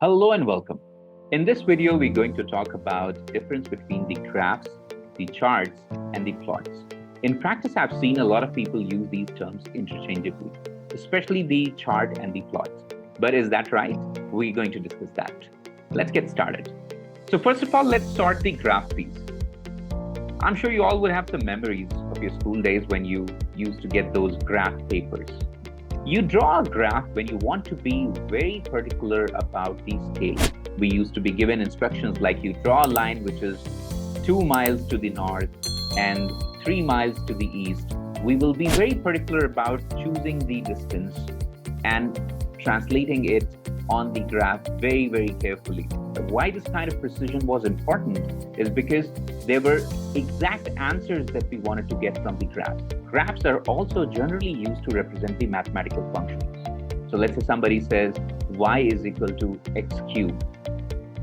Hello and welcome. In this video, we're going to talk about difference between the graphs, the charts, and the plots. In practice, I've seen a lot of people use these terms interchangeably, especially the chart and the plots. But is that right? We're going to discuss that. Let's get started. So first of all, let's start the graph piece. I'm sure you all would have some memories of your school days when you used to get those graph papers. You draw a graph when you want to be very particular about the scale. We used to be given instructions like you draw a line which is 2 miles to the north and 3 miles to the east. We will be very particular about choosing the distance and translating it on the graph very, very carefully. Why this kind of precision was important is because there were exact answers that we wanted to get from the graph. Graphs are also generally used to represent the mathematical functions. So let's say somebody says y is equal to x cubed.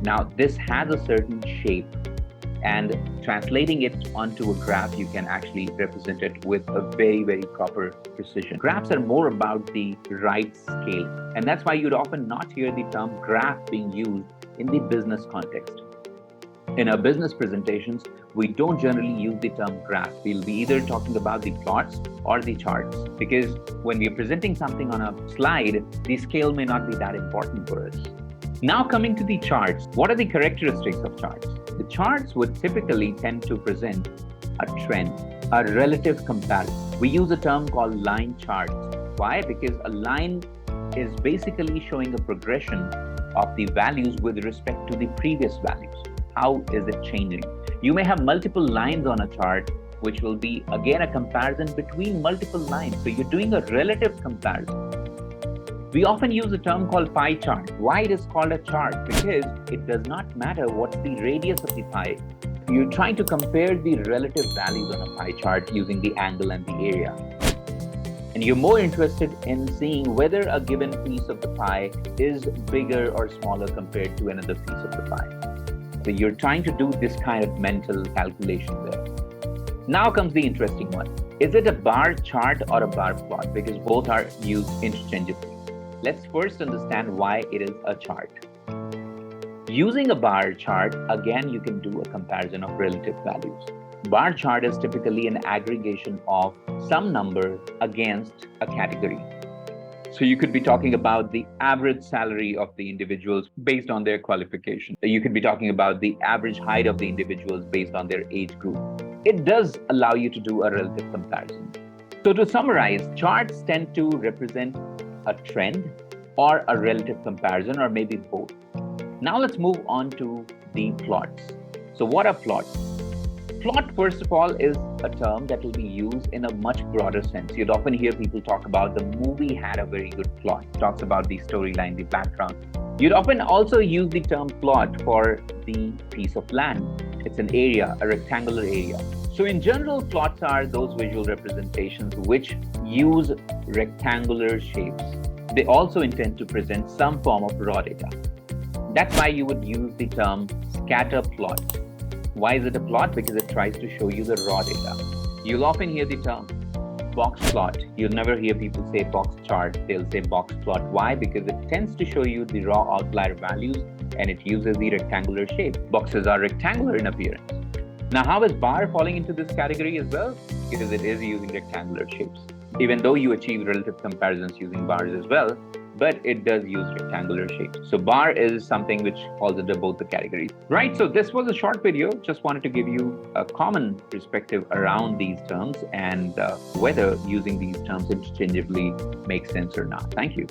Now this has a certain shape, and translating it onto a graph, you can actually represent it with a very, very proper precision. Graphs are more about the right scale, and that's why you'd often not hear the term graph being used in the business context. In our business presentations, we don't generally use the term graph. We'll be either talking about the plots or the charts, because when we're presenting something on a slide, the scale may not be that important for us. Now coming to the charts, what are the characteristics of charts? The charts would typically tend to present a trend, a relative comparison. We use a term called line charts. Why? Because a line is basically showing a progression of the values with respect to the previous values. How is it changing? You may have multiple lines on a chart, which will be again a comparison between multiple lines. So you're doing a relative comparison. We often use a term called pie chart. Why it is called a chart? Because it does not matter what's the radius of the pie. You're trying to compare the relative values on a pie chart using the angle and the area. And you're more interested in seeing whether a given piece of the pie is bigger or smaller compared to another piece of the pie. So you're trying to do this kind of mental calculation there. Now comes the interesting one. Is it a bar chart or a bar plot? Because both are used interchangeably. Let's first understand why it is a chart. Using a bar chart, again, you can do a comparison of relative values. Bar chart is typically an aggregation of some number against a category. So you could be talking about the average salary of the individuals based on their qualification. You could be talking about the average height of the individuals based on their age group. It does allow you to do a relative comparison. So to summarize, charts tend to represent a trend or a relative comparison, or maybe both. Now let's move on to the plots. So what are plots? Plot, first of all, is a term that will be used in a much broader sense. You'd often hear people talk about the movie had a very good plot. It talks about the storyline, the background. You'd often also use the term plot for the piece of land. It's an area, a rectangular area. So in general, plots are those visual representations which use rectangular shapes. They also intend to present some form of raw data. That's why you would use the term scatter plot. Why is it a plot? Because it tries to show you the raw data. You'll often hear the term box plot. You'll never hear people say box chart. They'll say box plot. Why? Because it tends to show you the raw outlier values and it uses the rectangular shape. Boxes are rectangular in appearance. Now, how is bar falling into this category as well? Because it is using rectangular shapes. Even though you achieve relative comparisons using bars as well, but it does use rectangular shapes. So bar is something which falls under both the categories. Right, so this was a short video. Just wanted to give you a common perspective around these terms and whether using these terms interchangeably makes sense or not. Thank you.